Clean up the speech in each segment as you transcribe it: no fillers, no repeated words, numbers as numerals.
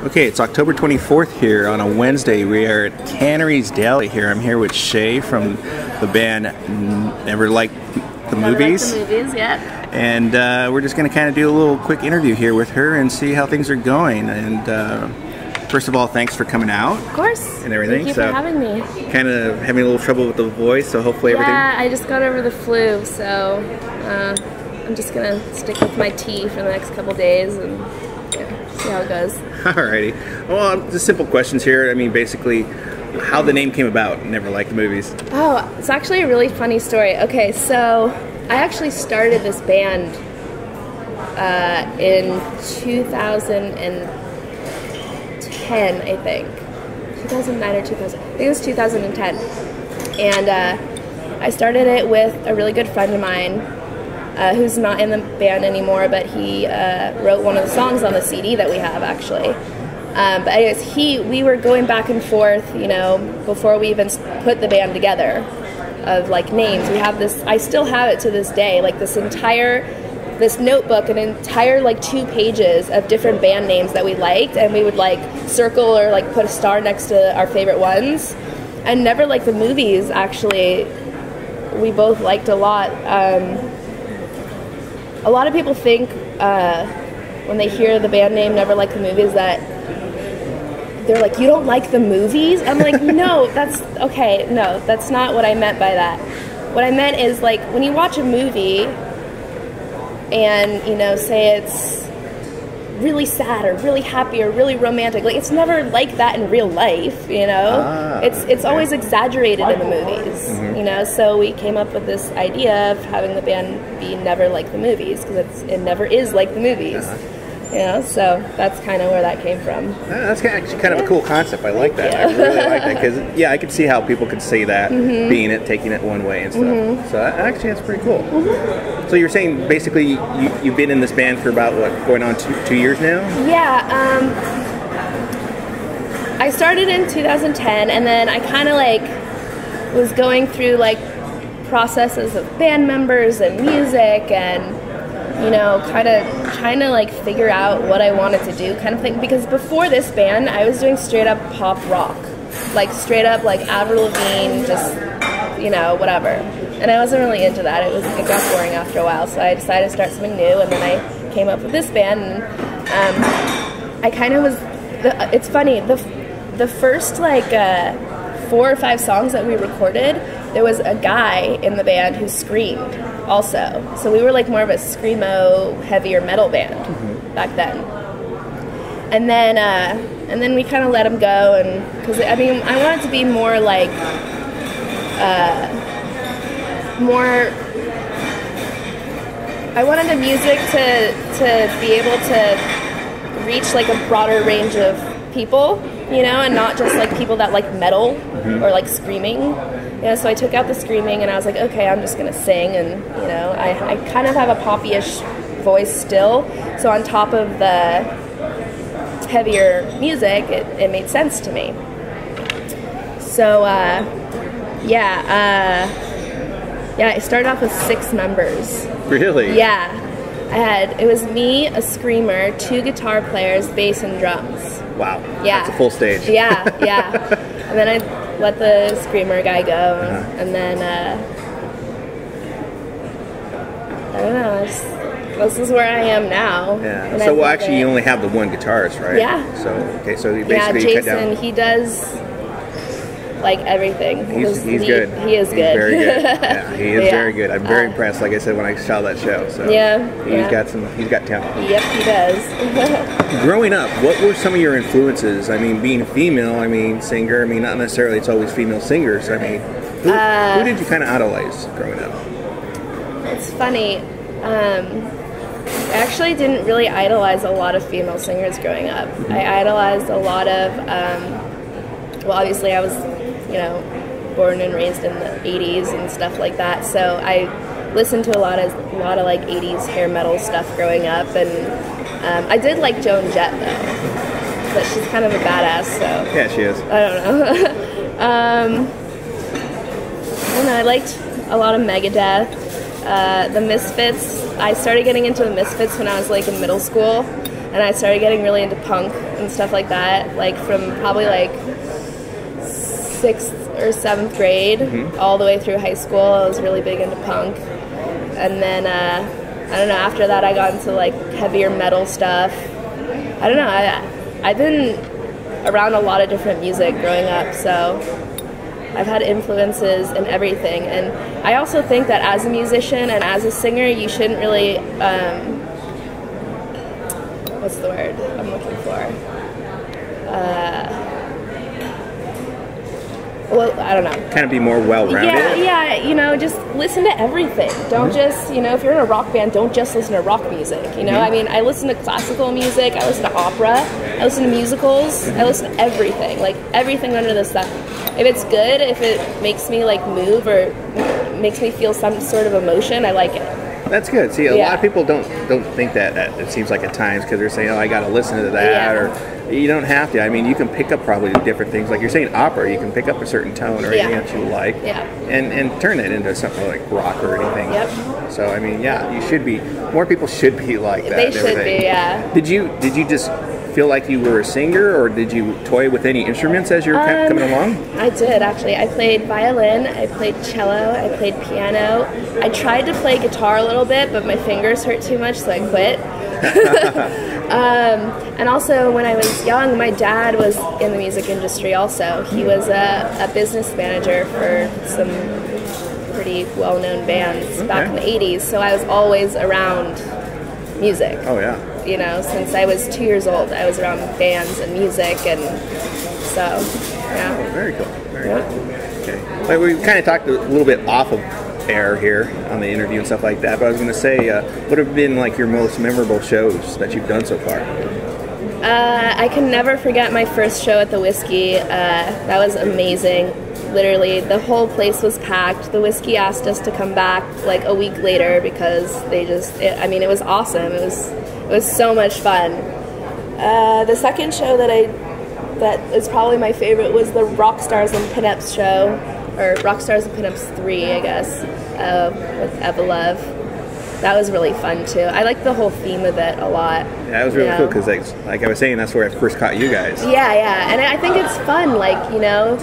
Okay, it's October 24th here on a Wednesday. We are at Canter's Deli here. I'm here with Shay from the band Never Liked the Movies. Never Liked the Movies, yeah. And we're just going to kind of do a little quick interview here with her and see how things are going. And first of all, thanks for coming out. Of course. And everything. Thank you for having me. Kind of having a little trouble with the voice, so hopefully everything... Yeah, I just got over the flu, so I'm just going to stick with my tea for the next couple days and see how it goes. Alrighty. Well, just simple questions here. I mean, basically, how the name came about, Never Liked the Movies. Oh, it's actually a really funny story. Okay, so I actually started this band in 2010, I think. 2009 or 2000. I think it was 2010. And I started it with a really good friend of mine who's not in the band anymore, but he wrote one of the songs on the CD that we have, actually. But anyways, we were going back and forth, you know, before we even put the band together, of like names. We have this, I still have it to this day, like this notebook, an entire like 2 pages of different band names that we liked, and we would like circle or like put a star next to our favorite ones. And Never Liked the Movies, actually, we both liked a lot. A lot of people think when they hear the band name Never Liked the Movies that they're like, you don't like the movies? I'm like, no, that's not what I meant by that. What I meant is, like, when you watch a movie and, you know, say it's really sad or really happy or really romantic, like, it's never like that in real life, you know? It's always exaggerated in the movies, you know? So we came up with this idea of having the band be Never Like the Movies, because it never is like the movies. You know, so that's kind of where that came from. That's kind of a cool concept. I like that. I really like that because, yeah, I could see how people could say that, being it, taking it one way and stuff. So actually, that's pretty cool. So you're saying basically you've been in this band for about, what, going on two years now? Yeah. I started in 2010, and then I kind of like was going through like processes of band members and music and, you know, kind of trying to like figure out what I wanted to do, kind of thing. Because before this band, I was doing straight up pop rock, like straight up like Avril Lavigne, just, you know, whatever. And I wasn't really into that. It got boring after a while, so I decided to start something new. And then I came up with this band, and I kind of was. It's funny. The first like 4 or 5 songs that we recorded, there was a guy in the band who screamed also. So we were like more of a screamo, heavier metal band back then. And then we kind of let him go, and because I mean I wanted to be more like I wanted the music to be able to reach like a broader range of people, you know, and not just like people that like metal or like screaming. You know, so I took out the screaming, and I was like, okay, I'm just gonna sing, and, you know, I kind of have a poppy-ish voice still, so on top of the heavier music, it made sense to me. So, I started off with 6 members. Really? Yeah. It was me, a screamer, 2 guitar players, bass, and drums. Wow. Yeah. That's a full stage. Yeah. And then I let the screamer guy go, and then I don't know. This is where I am now. Yeah. So actually, you only have the 1 guitarist, right? Yeah. So so you basically Jason, cut down. he does like everything. He's good. He is good. He's very good. Yeah, he is very good. I'm very impressed. Like I said when I saw that show. So he's got talent. Yep, he does. Growing up, what were some of your influences? I mean, being a female, singer. I mean, not necessarily it's always female singers. I mean, who did you kind of idolize growing up? It's funny. I actually didn't really idolize a lot of female singers growing up. I idolized a lot of, well, obviously I was, you know, born and raised in the 80s and stuff like that, so I listened to a lot of like 80s hair metal stuff growing up, and I did like Joan Jett though, but she's kind of a badass, so. Yeah, she is. I don't know. I don't know, I liked a lot of Megadeth. The Misfits, I started getting into the Misfits when I was like in middle school. and I started getting really into punk and stuff like that, like from probably like 6th or 7th grade all the way through high school. I was really big into punk, and then I don't know, after that I got into like heavier metal stuff. I don't know, I've been around a lot of different music growing up, so I've had influences in everything. And I also think that as a musician and as a singer, you shouldn't really, what's the word I'm looking for? Well, I don't know. Kind of be more well-rounded? Yeah, you know, just listen to everything. Don't just, you know, if you're in a rock band, don't just listen to rock music, you know? I mean, I listen to classical music, I listen to opera, I listen to musicals, I listen to everything, like everything under the sun. If it's good, if it makes me like move or makes me feel some sort of emotion, I like it. That's good. See, a lot of people don't think that it seems like at times, because they're saying, oh, I got to listen to that, or you don't have to. I mean, you can pick up probably different things. Like you're saying opera, you can pick up a certain tone or anything that you like and turn it into something like rock or anything. Yep. So, I mean, you should be, more people should be like that. They should be, yeah. Did you just feel like you were a singer, or did you toy with any instruments as you were coming along? I did, actually. I played violin, I played cello, I played piano. I tried to play guitar a little bit, but my fingers hurt too much, so I quit. And also, when I was young, my dad was in the music industry also. He was a business manager for some pretty well-known bands back in the 80s, so I was always around music. Oh, yeah. You know, since I was 2 years old, I was around bands and music, and so, yeah. Oh, very cool. Very cool. Okay. Like, we kind of talked a little bit off of air here on the interview and stuff like that, but I was going to say, what have been like your most memorable shows that you've done so far? I can never forget my first show at the Whiskey. That was amazing. Literally, the whole place was packed. The Whiskey asked us to come back like a week later because they just, it was awesome. It was so much fun. The second show that is probably my favorite was the Rock Stars and Pinups show, or Rock Stars and Pinups 3, I guess, with Eva Love. That was really fun too. I like the whole theme of it a lot. Yeah, it was really cool because, like I was saying, that's where I first caught you guys. Yeah, and I think it's fun. Like, you know,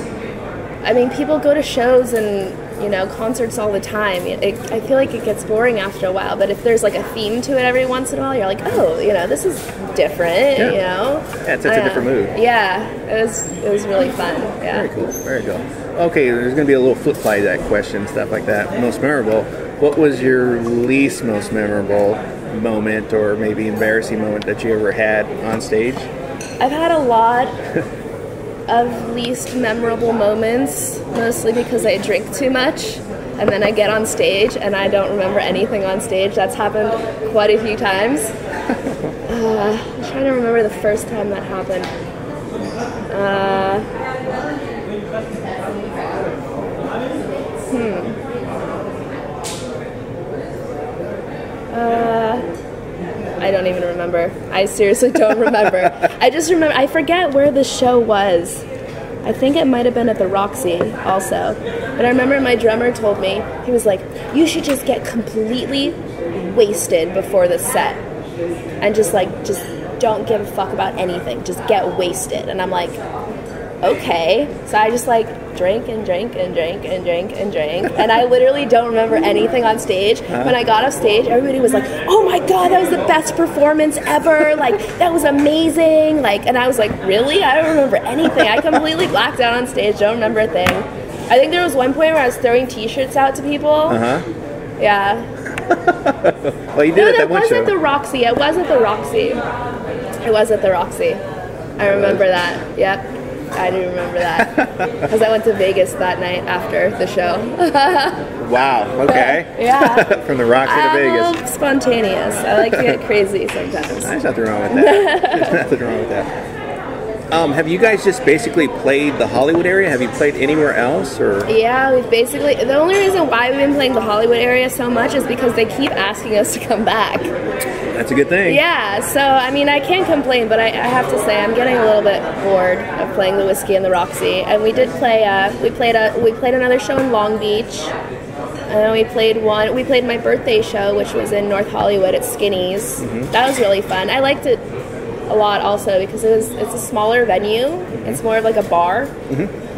I mean, people go to shows and, you know, concerts all the time. I feel like it gets boring after a while, but if there's like a theme to it every once in a while, you're like, oh, you know, this is different. You know. Yeah, it's a different mood. Yeah, it was really fun. Yeah. Very cool. Very cool. Okay, there's going to be a little flip side to that question, stuff like that. Most memorable. What was your least most memorable moment, or maybe embarrassing moment that you ever had on stage? I've had a lot of least memorable moments, mostly because I drink too much, and then I get on stage and I don't remember anything on stage. That's happened quite a few times. I'm trying to remember the first time that happened. I don't even remember. I seriously don't remember. I just remember, I forget where the show was. I think it might have been at the Roxy also. But I remember my drummer told me, he was like, you should just get completely wasted before the set. And just don't give a fuck about anything. Just get wasted. And I'm like, okay. So I just like drank and drank and drank and drank and drank, and I literally don't remember anything on stage. When I got off stage, everybody was like, oh my god, that was the best performance ever, like that was amazing, like, and I was like, really? I don't remember anything. I completely blacked out on stage, don't remember a thing. I think there was one point where I was throwing t-shirts out to people. Yeah. Well, you did it that one show. It was at the Roxy. It was at the Roxy. It was at the Roxy. I remember that. Yep. I do remember that because I went to Vegas that night after the show. Wow. Okay. Yeah. From the Roxy to Vegas. I'm a little spontaneous. I like to get crazy sometimes. There's nothing wrong with that. There's nothing wrong with that. Have you guys just basically played the Hollywood area? Have you played anywhere else, or? Yeah, we've basically. The only reason why we've been playing the Hollywood area so much is because they keep asking us to come back. That's a good thing. Yeah, so I mean, I can't complain, but I have to say I'm getting a little bit bored of playing the Whiskey and the Roxy. And we did play. We played another show in Long Beach. And we played my birthday show, which was in North Hollywood at Skinny's. That was really fun. I liked it a lot also because it's a smaller venue. It's more of like a bar.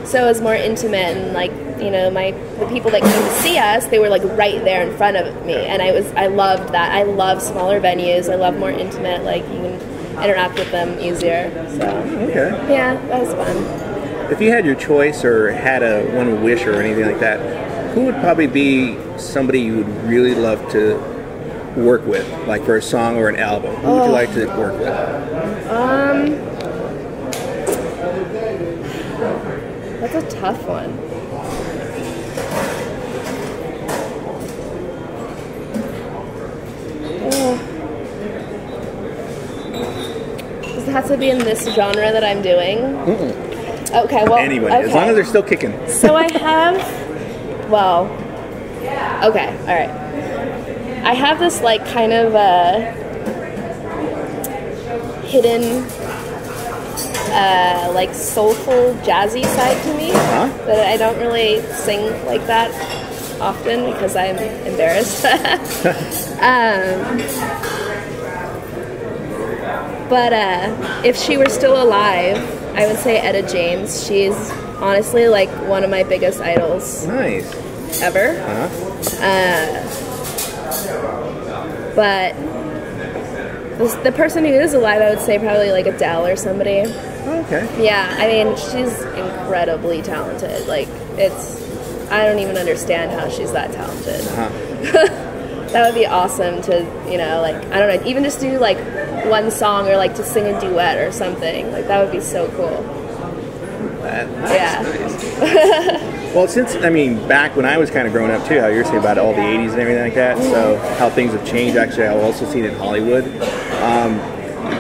So it's more intimate, and like, you know, the people that came to see us, they were like right there in front of me, and I loved that. I love smaller venues. I love more intimate, like you can interact with them easier. So yeah, that was fun. If you had your choice or had one wish or anything like that, who would probably be somebody you would really love to work with, like for a song or an album? Who would you like to work with? That's a tough one. Does it have to be in this genre that I'm doing? Okay, well, anybody, as long as they're still kicking. So I have, okay, all right. I have this like kind of hidden, like soulful, jazzy side to me that I don't really sing like that often because I'm embarrassed. But if she were still alive, I would say Etta James. She's honestly like one of my biggest idols. Nice. Ever. But the person who is alive, I would say probably like Adele or somebody. Okay. Yeah, I mean, she's incredibly talented. Like, I don't even understand how she's that talented. That would be awesome to, you know, like, I don't know, even just do like one song or like to sing a duet or something. Like, that would be so cool. Nice. Well, back when I was kind of growing up too, how you're saying about all the 80s and everything like that, so how things have changed, actually, I've also seen it in Hollywood.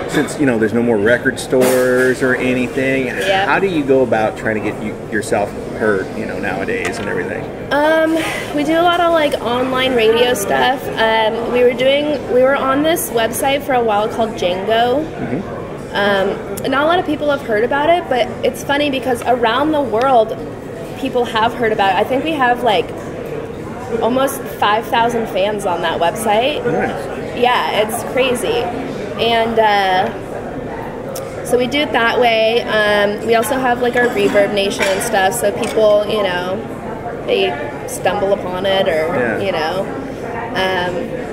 Since, you know, there's no more record stores or anything, how do you go about trying to get yourself heard, you know, nowadays and everything? We do a lot of like online radio stuff. We were on this website for a while called Jango. Not a lot of people have heard about it, but it's funny because around the world, people have heard about it. I think we have like almost 5,000 fans on that website. Nice. Yeah, it's crazy. And so we do it that way. We also have like our Reverb Nation and stuff, so people, you know, they stumble upon it or, you know.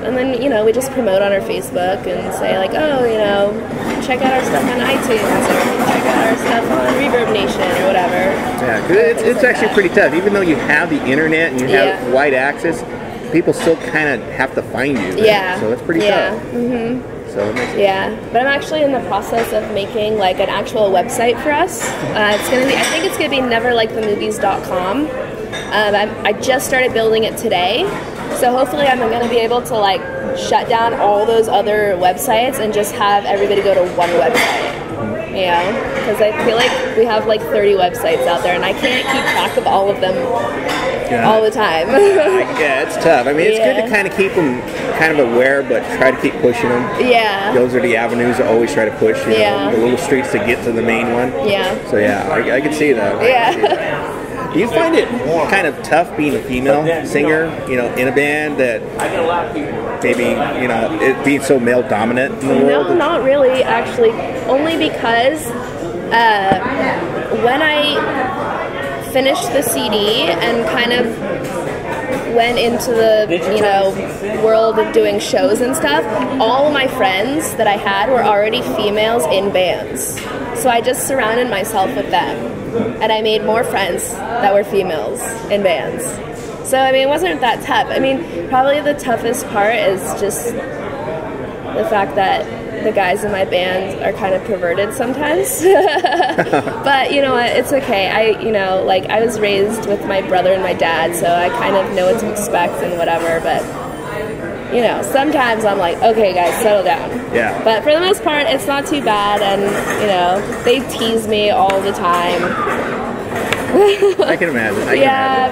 And then, you know, we just promote on our Facebook and say like, oh, you know, check out our stuff on iTunes or check out our stuff on Reverb Nation or whatever. Yeah, because it's actually pretty tough. Even though you have the internet and you have wide access, people still kind of have to find you. Yeah. So that's pretty tough. So it makes sense. But I'm actually in the process of making like an actual website for us. It's gonna be, I think it's gonna be neverlikethemovies.com. I just started building it today. So hopefully I'm going to be able to like shut down all those other websites and just have everybody go to one website, you know, because I feel like we have like 30 websites out there and I can't keep track of all of them all the time. Yeah, it's tough. I mean, it's good to kind of keep them kind of aware, but try to keep pushing them. Yeah. Those are the avenues I always try to push, you know, the little streets to get to the main one. Yeah. So yeah, I can see that. Do you find it kind of tough being a female singer, you know, in a band that maybe, you know, it being so male dominant in the world? No, not really, actually. Only because when I finished the CD and kind of went into the, you know, world of doing shows and stuff, all of my friends that I had were already females in bands. So I just surrounded myself with them. And I made more friends that were females in bands. So, I mean, it wasn't that tough. I mean, probably the toughest part is just the fact that the guys in my band are kind of perverted sometimes. But, you know what, it's okay. I was raised with my brother and my dad, so I kind of know what to expect and whatever, but you know, sometimes I'm like, okay guys, settle down. Yeah. But for the most part, it's not too bad, and, you know, they tease me all the time. I can imagine.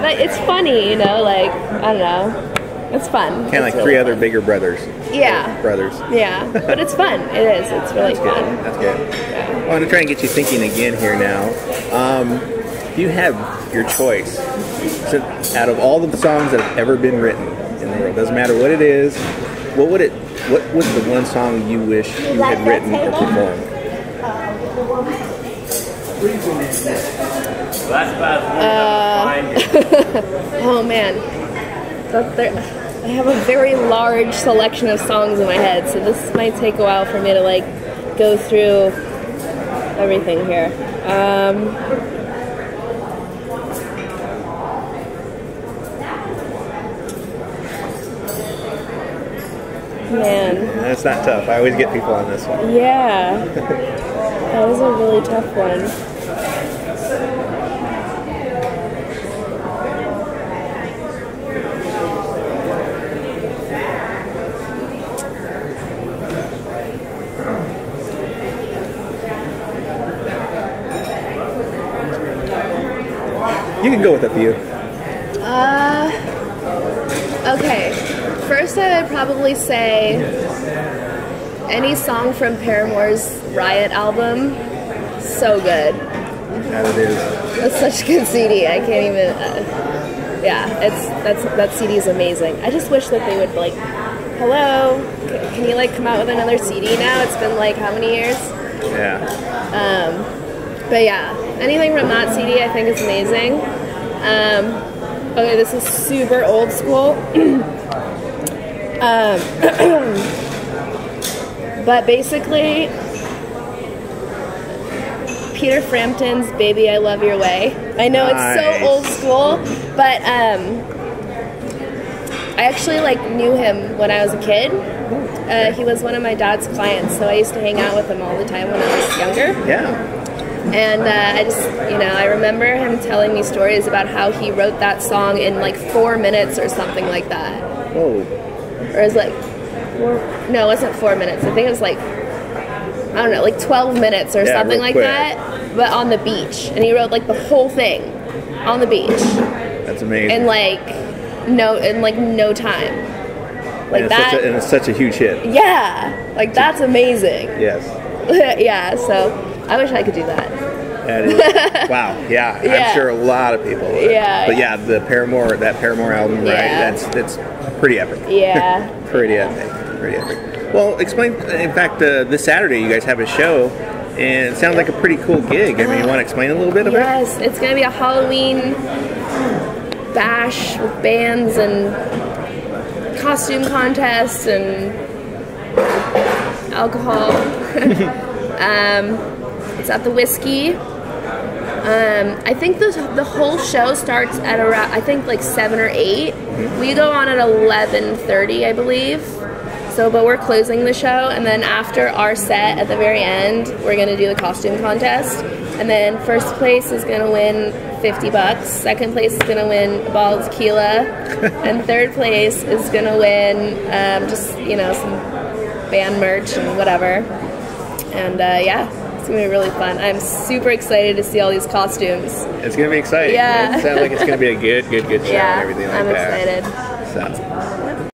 But it's funny, you know, like, I don't know. It's fun. Kind of like really three other bigger brothers. Yeah. Brothers. Yeah. But it's fun. It is. It's really fun. That's good. Yeah. Well, I'm going to try and get you thinking again here now. If you have your choice, so out of all the songs that have ever been written in the world, doesn't matter what it is, what was the one song you wish you had written or performed? That's about Oh man, I have a very large selection of songs in my head, so this might take a while for me to like go through everything here. Man. That's not tough. I always get people on this one. Yeah. That was a really tough one. You can go with a few. Okay. First, I would probably say any song from Paramore's Riot album. So good. That it is. That's such a good CD. I can't even. Yeah, that CD is amazing. I just wish that they would like, hello, can you like come out with another CD now? It's been like how many years? Yeah. But yeah, anything from that CD I think is amazing. Okay, this is super old school. But basically, Peter Frampton's "Baby I Love Your Way." I know it's so old school, but I actually like knew him when I was a kid. He was one of my dad's clients, so I used to hang out with him all the time when I was younger. Yeah. And I just, I remember him telling me stories about how he wrote that song in like 4 minutes or something like that. Whoa. Or it was like, no, it wasn't 4 minutes. I think it was like, I don't know, like 12 minutes or something like that. But on the beach. And he wrote like the whole thing on the beach. That's amazing. In no time. Like and that. And it's such a huge hit. Yeah. Like that's amazing. Yes. Yeah, so I wish I could do that. That is, wow, yeah. I'm sure a lot of people would. Yeah. But yeah, that Paramore album, right? That's pretty epic. Yeah. Pretty epic. Well, explain, in fact, this Saturday you guys have a show, and it sounds like a pretty cool gig. I mean, you want to explain a little bit of it? Yes, it's going to be a Halloween bash with bands and costume contests and alcohol. It's at the Whiskey. I think the whole show starts at around, I think like 7 or 8. We go on at 11:30, I believe. So, but we're closing the show, and then after our set at the very end, we're gonna do the costume contest. And then first place is gonna win $50. Second place is gonna win a bottle of tequila, and third place is gonna win just some band merch and whatever. And yeah. It's going to be really fun. I'm super excited to see all these costumes. It's going to be exciting. Yeah. It sounds like it's going to be a good show and everything like I'm that. excited. So,